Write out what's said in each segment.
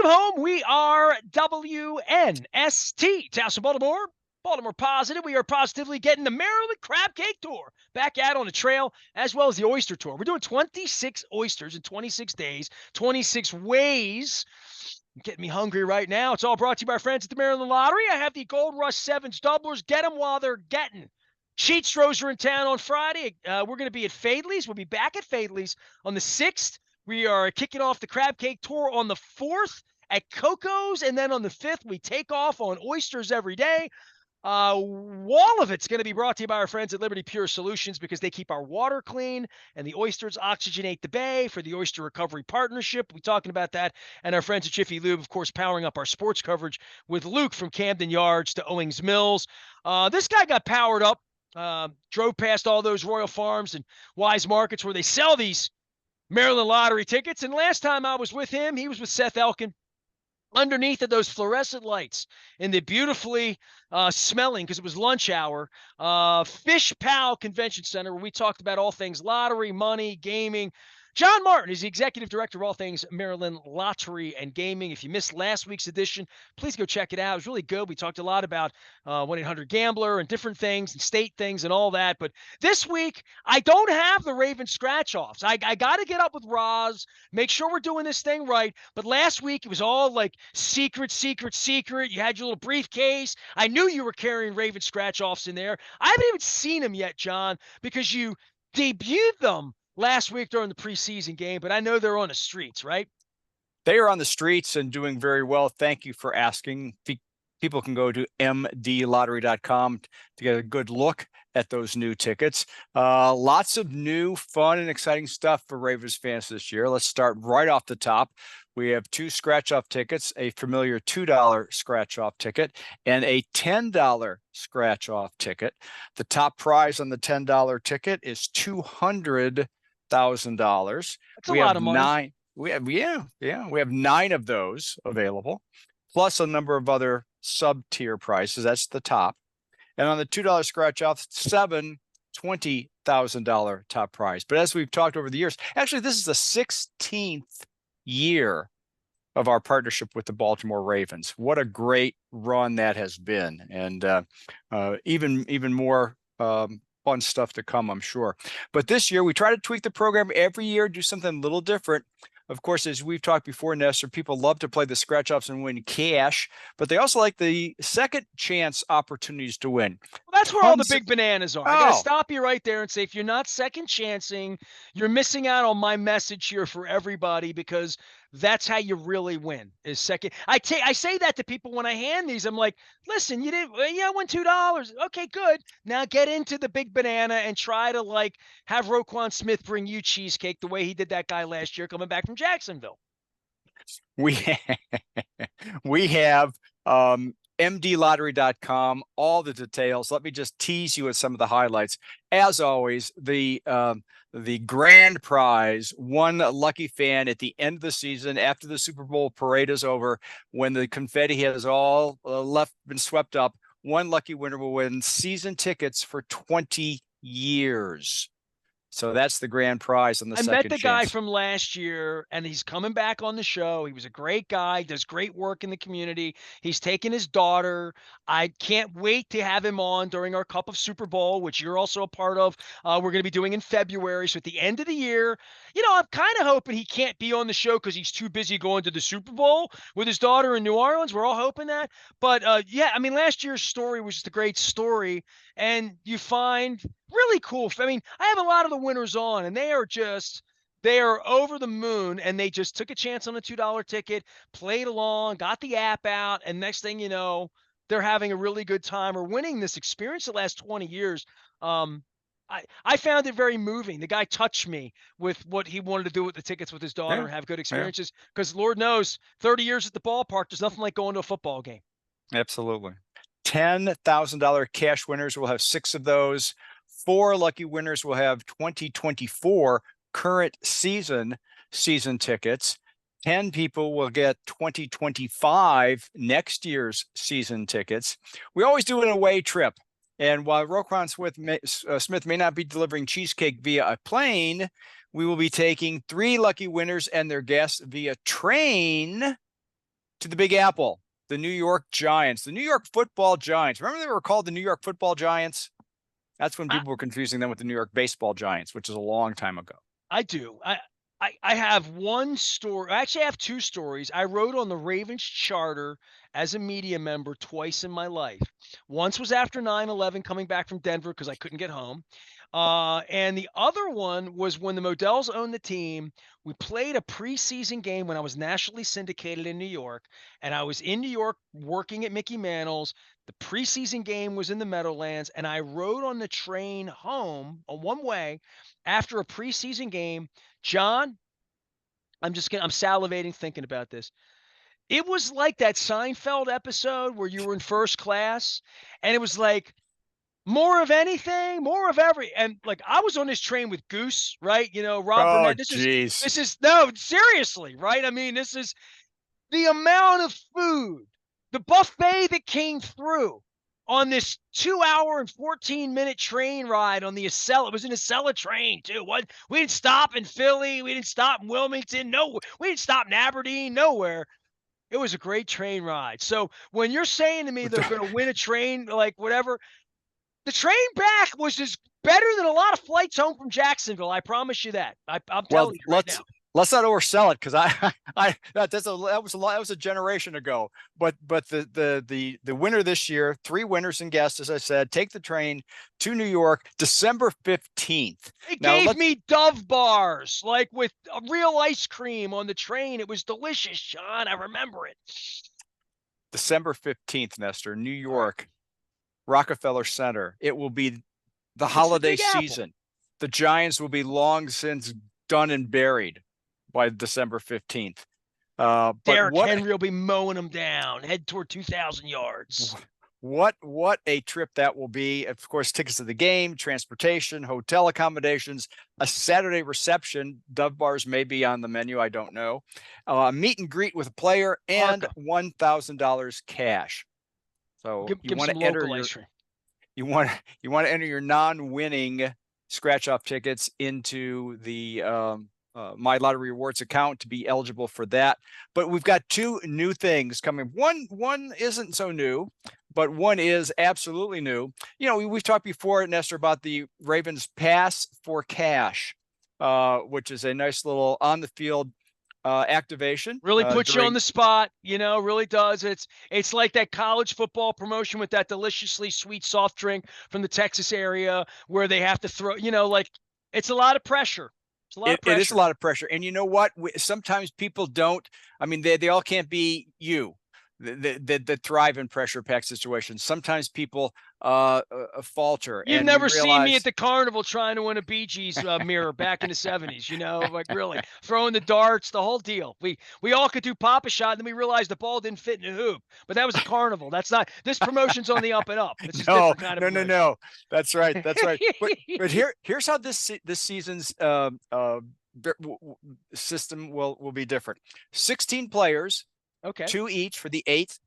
Welcome home. We are WNST, Towson, Baltimore. Baltimore Positive. We are positively getting the Maryland Crab Cake Tour back out on the trail, as well as the Oyster Tour. We're doing 26 oysters in 26 days, 26 ways. Getting me hungry right now. It's all brought to you by our friends at the Maryland Lottery. I have the Gold Rush Sevens doublers. Get them while they're getting. Cheatstros are in town on Friday. We're going to be at Fadley's. We'll be back at Fadley's on the 6th. We are kicking off the Crab Cake Tour on the 4th at Coco's, and then on the 5th, we take off on oysters every day. All of it's going to be brought to you by our friends at Liberty Pure Solutions because they keep our water clean and the oysters oxygenate the bay for the Oyster Recovery Partnership. We're talking about that. And our friends at Jiffy Lube, of course, powering up our sports coverage with Luke from Camden Yards to Owings Mills. This guy got powered up, drove past all those Royal Farms and Wise Markets where they sell these Maryland Lottery tickets. And last time I was with him, he was with Seth Elkin. Underneath of those fluorescent lights in the beautifully smelling, because it was lunch hour, Fish Pal Convention Center, where we talked about all things lottery, money, gaming. John Martin is the executive director of all things Maryland Lottery and Gaming. If you missed last week's edition, please go check it out. It was really good. We talked a lot about 1-800-GAMBLER and different things and state things and all that. But this week, I don't have the Raven scratch-offs. I got to get up with Roz, make sure we're doing this thing right. But last week, it was all like secret, secret, secret. You had your little briefcase. I knew you were carrying Raven scratch-offs in there. I haven't even seen them yet, John, because you debuted them last week during the preseason game, but I know they're on the streets, right? They are on the streets and doing very well. Thank you for asking. People can go to mdlottery.com to get a good look at those new tickets. Lots of new, fun, and exciting stuff for Ravens fans this year. Let's start right off the top. We have 2 scratch-off tickets, a familiar $2 scratch-off ticket, and a $10 scratch-off ticket. The top prize on the $10 ticket is $200,000. That's a lot of money. We have 9 of those available, plus a number of other sub-tier prices. That's the top. And on the $2 scratch-off, 7 $20,000 top prize. But as we've talked over the years, actually, this is the 16th year of our partnership with the Baltimore Ravens. What a great run that has been. And even more fun stuff to come, I'm sure. But this year, we try to tweak the program every year, do something a little different. Of course, as we've talked before, Nestor, people love to play the scratch-offs and win cash, but they also like the second chance opportunities to win. Well, that's where all the big bananas are. I got to stop you right there and say, if you're not second chancing, you're missing out on my message here for everybody, because that's how you really win, is second. I say that to people when I hand these. I'm like, listen, I won $2. Okay, good. Now get into the big banana and try to like have Roquan Smith bring you cheesecake the way he did that guy last year coming back from Jacksonville. We have mdlottery.com, all the details. Let me just tease you with some of the highlights. As always, the grand prize, one lucky fan at the end of the season, after the Super Bowl parade is over, when the confetti has all been swept up, one lucky winner will win season tickets for 20 years. So that's the grand prize on the second chance. I met the guy from last year, and he's coming back on the show. He was a great guy, does great work in the community. He's taken his daughter. I can't wait to have him on during our Cup of Super Bowl, which you're also a part of. We're going to be doing in February. So at the end of the year, I'm kind of hoping he can't be on the show because he's too busy going to the Super Bowl with his daughter in New Orleans. We're all hoping that. But last year's story was just a great story. And you find really cool. I mean, I have a lot of the winners on, and they are over the moon, and they just took a chance on a $2 ticket, played along, got the app out, and next thing you know, they're having a really good time or winning this experience the last 20 years. I found it very moving. The guy touched me with what he wanted to do with the tickets with his daughter and have good experiences, because Lord knows 30 years at the ballpark, there's nothing like going to a football game. Absolutely. $10,000 cash winners. We'll have 6 of those. 4 lucky winners will have 2024 current season tickets. 10 people will get 2025 next year's season tickets. We always do an away trip. And while Roquan Smith may not be delivering cheesecake via a plane, we will be taking 3 lucky winners and their guests via train to the Big Apple, the New York Giants, the New York Football Giants. Remember they were called the New York Football Giants? That's when I, people were confusing them with the New York Baseball Giants, which is a long time ago. I do. I have one story. Actually, I have two stories. I wrote on the Ravens charter as a media member twice in my life. Once was after 9/11, coming back from Denver because I couldn't get home. And the other one was when the Modells owned the team. We played a preseason game when I was nationally syndicated in New York, and I was in New York working at Mickey Mantle's. The preseason game was in the Meadowlands, and I rode on the train home on one way after a preseason game. John, I'm salivating thinking about this. It was like that Seinfeld episode where you were in first class, and it was like more of anything, more of every, and like I was on this train with Goose, right? Rob Oh, Burnett. geez. This is no, seriously, right? I mean, this is the amount of food, the buffet that came through on this 2 hour and 14-minute train ride on the Acela. It was an Acela train too. What? We didn't stop in Philly. We didn't stop in Wilmington. No, we didn't stop in Aberdeen. Nowhere. It was a great train ride. So when you're saying to me they're going to win a train, like whatever, the train back was just better than a lot of flights home from Jacksonville. I promise you that. I'm Well, telling you right now. let's not oversell it because that was a generation ago. But the winner this year, 3 winners and guests, as I said, take the train to New York, December 15th. It Now gave me Dove bars, like with a real ice cream on the train. It was delicious, Sean. I remember it. December 15th, Nestor, New All right. York, Rockefeller Center. It will be the It's the holiday Big Apple. season. The Giants will be long since done and buried by December 15th. But Derrick Henry will be mowing them down, head toward 2,000 yards. what a trip that will be. Of course, tickets to the game, transportation, hotel accommodations, a Saturday reception. Dove bars may be on the menu. I don't know. Meet and greet with a player and $1,000 cash. So give want to enter your you want to enter your non-winning scratch-off tickets into the My Lottery Rewards account to be eligible for that. But we've got 2 new things coming. One isn't so new, but one is absolutely new. We've talked before, Nestor, about the Ravens Pass for Cash, which is a nice little on-the-field activation. Really puts you on the spot, really does. It's like that college football promotion with that deliciously sweet soft drink from the Texas area where they have to throw, like it's a lot of pressure. It's a lot of pressure. It is a lot of pressure. And you know what? Sometimes people don't, I mean, they all can't be you that thrive in pressure pack situations. Sometimes people falter. You've never seen me at the carnival trying to win a Bee Gees mirror back in the 70s, like really throwing the darts, the whole deal. We all could do Pop-A-Shot, and then we realized the ball didn't fit in the hoop. But that was a carnival. That's not, this promotion's on the up and up. It's just different kind of no. That's right. But here's how this season's system will be different. 16 players. Okay. 2 each for the 8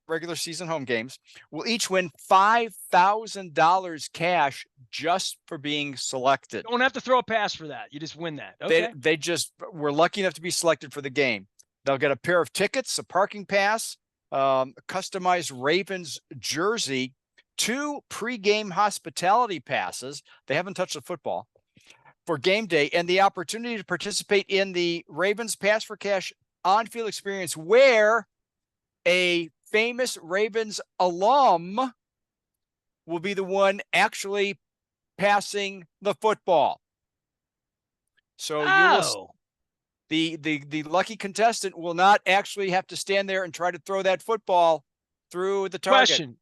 regular season home games. Will each win $5,000 cash just for being selected. Don't have to throw a pass for that. You just win that. Okay. They just were lucky enough to be selected for the game. They'll get a pair of tickets, a parking pass, a customized Ravens jersey, 2 pregame hospitality passes. They haven't touched the football for game day, and the opportunity to participate in the Ravens Pass for Cash on-field experience where a famous Ravens alum will be the one actually passing the football. So the lucky contestant will not actually have to stand there and try to throw that football through the target. Question.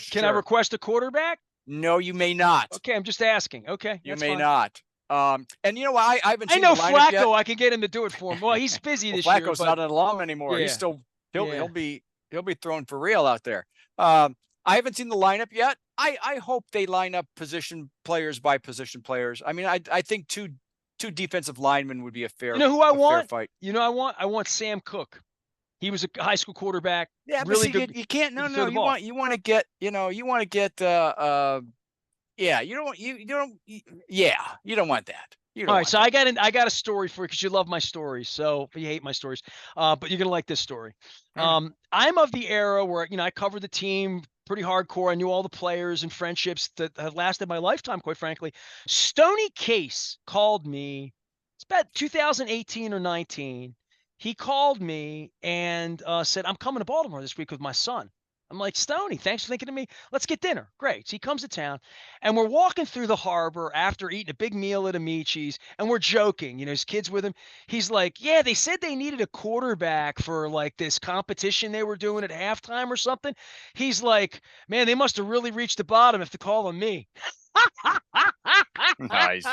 Can I request a quarterback? No, you may not. Okay, I'm just asking. Okay. You may not. And I haven't seen know the lineup Flacco. yet. I can get him to do it for him. Well, he's busy this year. Flacco's not an alum anymore. Yeah. He's still he'll be throwing for real out there. I haven't seen the lineup yet. I hope they line up position players by position players. I mean, I think two defensive linemen would be a fair. You know who I want? Fair fight. I want Sam Cook. He was a high school quarterback. Yeah, really but see, good. You can't. No. You want to get. You don't want that. You All don't right, want so that. I got a story for you because you love my stories. So you hate my stories, but you're gonna like this story. All right. I'm of the era where I covered the team pretty hardcore. I knew all the players and friendships that have lasted my lifetime. Quite frankly, Stony Case called me. It's about 2018 or 19. He called me and said, "I'm coming to Baltimore this week with my son." I'm like, "Stony, thanks for thinking of me. Let's get dinner." Great. So he comes to town. And we're walking through the harbor after eating a big meal at Amici's, and we're joking. His kids with him. He's like, "Yeah, they said they needed a quarterback for like this competition they were doing at halftime or something." He's like, "Man, they must have really reached the bottom if they're calling me." Nice.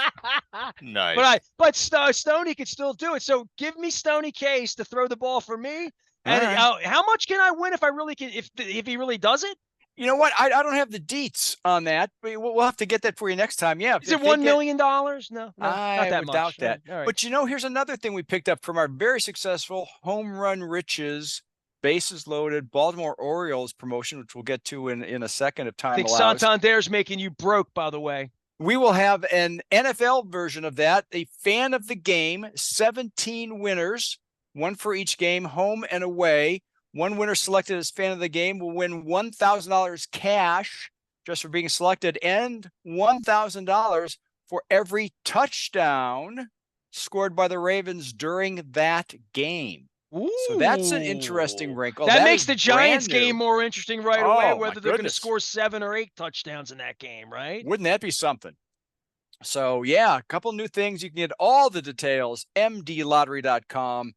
But Nice. Stoney could still do it. So give me Stony Case to throw the ball for me. All And right. how much can I win if I really can? If he really does it? You know what? I don't have the deets on that. We'll have to get that for you next time. Yeah, Is if it they get, $1 million? No, no, not I that would doubt much. that. All right. But here's another thing we picked up from our very successful Home Run Riches bases loaded Baltimore Orioles promotion, which we'll get to in a second if time Think allows. Santander's making you broke, by the way. We will have an NFL version of that, a fan of the game, 17 winners, one for each game, home and away. One winner selected as fan of the game will win $1,000 cash just for being selected and $1,000 for every touchdown scored by the Ravens during that game. So that's an interesting Ooh. wrinkle. That That makes is the Giants brand game new. more interesting right away, Oh, my whether they're going to goodness. score 7 or 8 touchdowns in that game, right? Wouldn't that be something? So yeah, a couple new things. You can get all the details, mdlottery.com.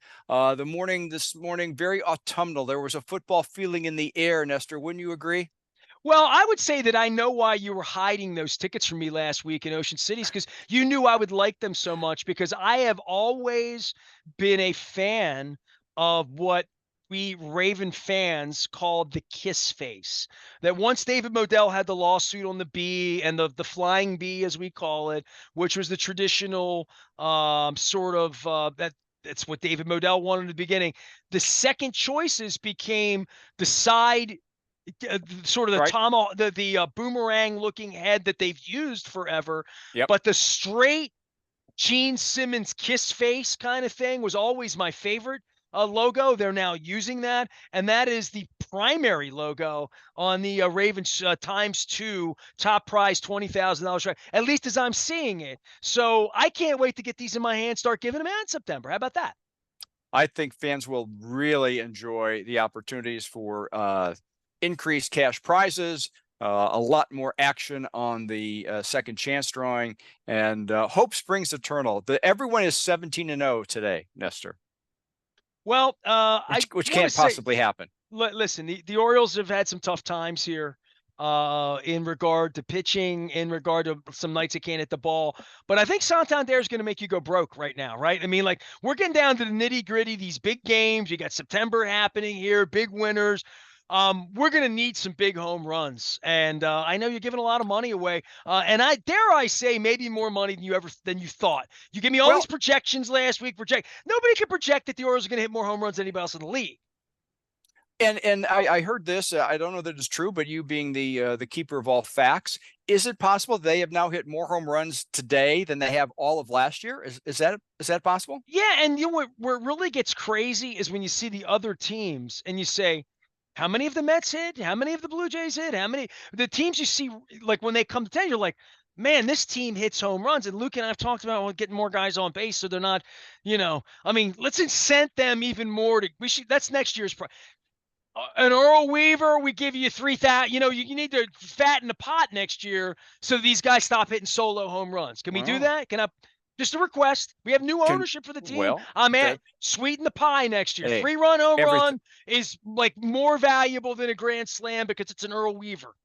This morning, very autumnal. There was a football feeling in the air, Nestor. Wouldn't you agree? Well, I would say that I know why you were hiding those tickets from me last week in Ocean Cities because you knew I would like them so much because I have always been a fan of what we Raven fans called the kiss face. That once David Modell had the lawsuit on the bee and the flying bee, as we call it, which was the traditional sort of that's what David Modell wanted in the beginning. The second choices became the side sort of the Right. boomerang looking head that they've used forever, Yep. but the straight Gene Simmons kiss face kind of thing was always my favorite logo. They're now using that, and that is the primary logo on the Ravens ×2 top prize $20,000. Right, at least as I'm seeing it. So I can't wait to get these in my hand, start giving them out in September. How about that? I think fans will really enjoy the opportunities for increased cash prizes, a lot more action on the second chance drawing, and hope springs eternal. Everyone is 17-0 today, Nestor, Well, I which want to can't say possibly happen. listen, the Orioles have had some tough times here in regard to pitching, in regard to some nights they can't hit the ball. But I think Santander is going to make you go broke right now, right? I mean, like we're getting down to the nitty gritty, these big games. You got September happening here, big winners. We're going to need some big home runs, and I know you're giving a lot of money away, and I dare I say maybe more money than you thought. You give me all these Well, projections last week. Nobody could project that the Orioles are going to hit more home runs than anybody else in the league. and I heard this. I don't know that it's true, but you being the keeper of all facts, is it possible they have now hit more home runs today than they have all of last year? Is that possible? Yeah, and where it really gets crazy is when you see the other teams and you say, how many of the Mets hit? How many of the Blue Jays hit? How many the teams you see like when they come to 10, you're like, man, this team hits home runs. And Luke and I have talked about getting more guys on base so they're not, I mean, let's incent them even more that's next year's an Earl Weaver, we give you 3,000. You need to fatten the pot next year so these guys stop hitting solo home runs. Can we do Well, that? Can I just a request? We have new can ownership for the team. well I'm at the sweeten the pie next year. hey 3-run home everything. run is like more valuable than a grand slam because it's an Earl Weaver.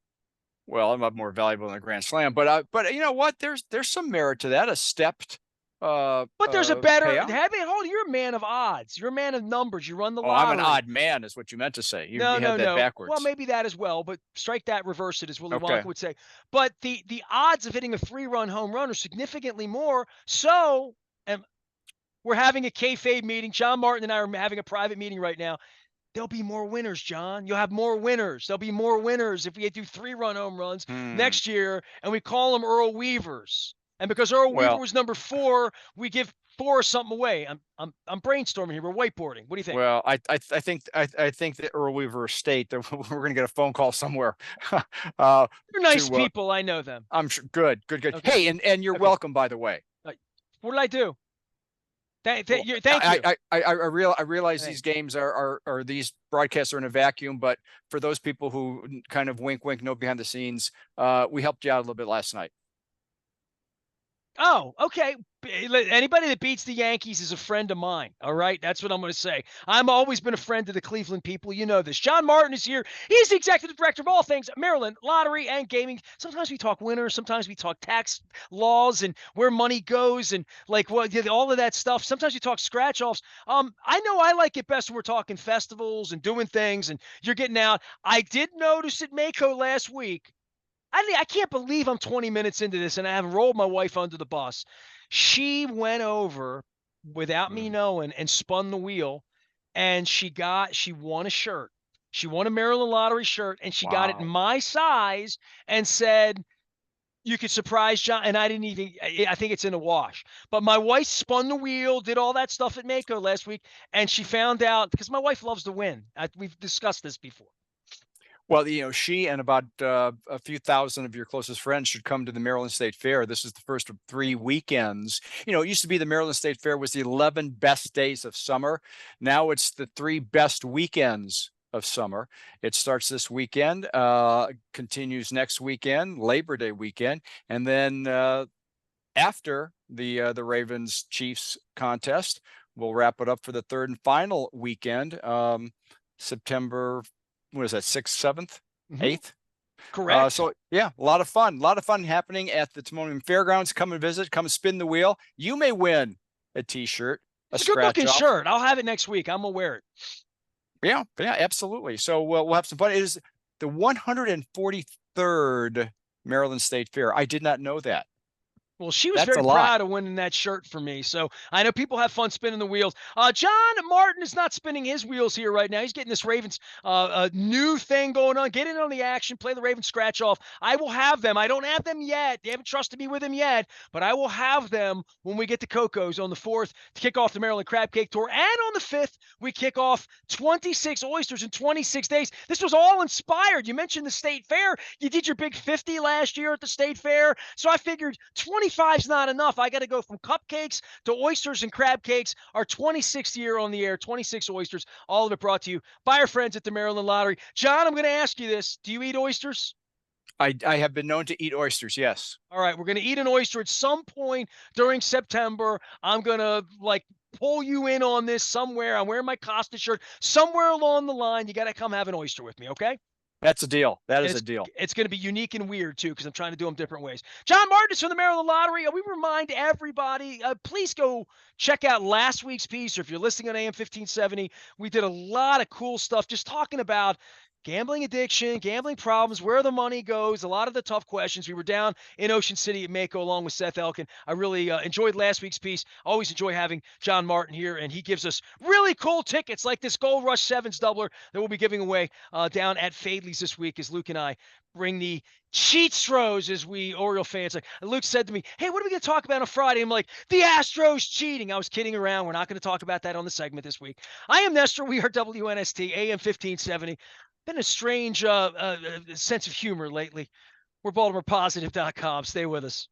Well, I'm more valuable than a grand slam, but you know what? There's some merit to that. A stepped But there's a better payout. hold. You're a man of odds. You're a man of numbers. You run the Oh, I'm an lottery. odd man, is what you meant to say. No, You had no, that no. Well, backwards. maybe that as well, but strike that, reverse it, as Willy Okay. Wonka would say. But the odds of hitting a 3-run home run are significantly more. So, and we're having a kayfabe meeting. John Martin and I are having a private meeting right now. There'll be more winners, John. You'll have more winners. There'll be more winners if we do 3-run home runs Hmm. next year, and we call them Earl Weavers. And because Earl Weaver Well, was number 4, we give 4 or something away. I'm brainstorming here. We're whiteboarding. What do you think? well, I think that Earl Weaver Estate that we're going to get a phone call somewhere. They're nice to people. I know them. I'm sure. Good. Okay. Hey, and you're Okay. welcome, by the way. What did I do? Well, Thank you. I realize these Thanks. games are these broadcasts are in a vacuum, but for those people who kind of wink, know behind the scenes, we helped you out a little bit last night. Oh, okay. Anybody that beats the Yankees is a friend of mine. All right. That's what I'm going to say. I'm always been a friend of the Cleveland people. You know this. John Martin is here. He's the executive director of all things Maryland lottery and gaming. Sometimes we talk winners. Sometimes we talk tax laws and where money goes and like what all of that stuff. Sometimes we talk scratch offs. I know I like it best when we're talking festivals and doing things and you're getting out. I did notice at Mako last week. I can't believe I'm 20 minutes into this and I haven't rolled my wife under the bus. She went over without me Mm. knowing and spun the wheel and she won a shirt. She won a Maryland lottery shirt and she got it in Wow. my size and said, you could surprise John. And I didn't even, I think it's in a wash. But my wife spun the wheel, did all that stuff at Mako last week. And she found out because my wife loves to win. We've discussed this before. Well, she and about a few thousand of your closest friends should come to the Maryland State Fair. This is the first of 3 weekends. It used to be the Maryland State Fair was the 11 best days of summer. Now it's the 3 best weekends of summer. It starts this weekend, continues next weekend, Labor Day weekend, and then after the Ravens Chiefs contest, we'll wrap it up for the 3rd and final weekend, September, what is that, 6th, 7th, Mm-hmm. 8th? Correct. So yeah, a lot of fun happening at the Timonium Fairgrounds. Come and visit, come spin the wheel. You may win a t-shirt, a It's a good scratch looking off. shirt. I'll have it next week. I'm gonna wear it. Yeah, absolutely. So we'll have some fun. It is the 143rd Maryland State Fair. I did not know that. Well, she was That's a very lot. proud of winning that shirt for me. So I know people have fun spinning the wheels. John Martin is not spinning his wheels here right now. He's getting this Ravens new thing going on. Get in on the action. Play the Ravens scratch off. I will have them. I don't have them yet. They haven't trusted me with them yet, but I will have them when we get to Coco's on the 4th to kick off the Maryland Crab Cake Tour. And on the 5th, we kick off 26 oysters in 26 days. This was all inspired. You mentioned the State Fair. You did your big 50 last year at the State Fair. So I figured 25 is not enough. I got to go from cupcakes to oysters and crab cakes. Our 26th year on the air, 26 oysters, all of it brought to you by our friends at the Maryland Lottery. John, I'm going to ask you this. Do you eat oysters? I have been known to eat oysters, yes. All right, we're going to eat an oyster at some point during September. I'm going to pull you in on this somewhere. I'm wearing my Costa shirt. Somewhere along the line, you got to come have an oyster with me, okay? That's a deal. That And is a deal. it's going to be unique and weird too because I'm trying to do them different ways. John Martin is from the Maryland Lottery. We remind everybody, please go check out last week's piece, or if you're listening on AM 1570, we did a lot of cool stuff just talking about gambling addiction, gambling problems, where the money goes, a lot of the tough questions. We were down in Ocean City at Mako along with Seth Elkin. I really enjoyed last week's piece. Always enjoy having John Martin here, and he gives us really cool tickets like this Gold Rush Sevens doubler that we'll be giving away down at Fadley's this week as Luke and I bring the cheatstros, as we Oriole fans like. Luke said to me, hey, what are we going to talk about on Friday? I'm like, the Astros cheating. I was kidding around. We're not going to talk about that on the segment this week. I am Nestor. We are WNST, AM 1570. Been a strange sense of humor lately. We're BaltimorePositive.com. Stay with us.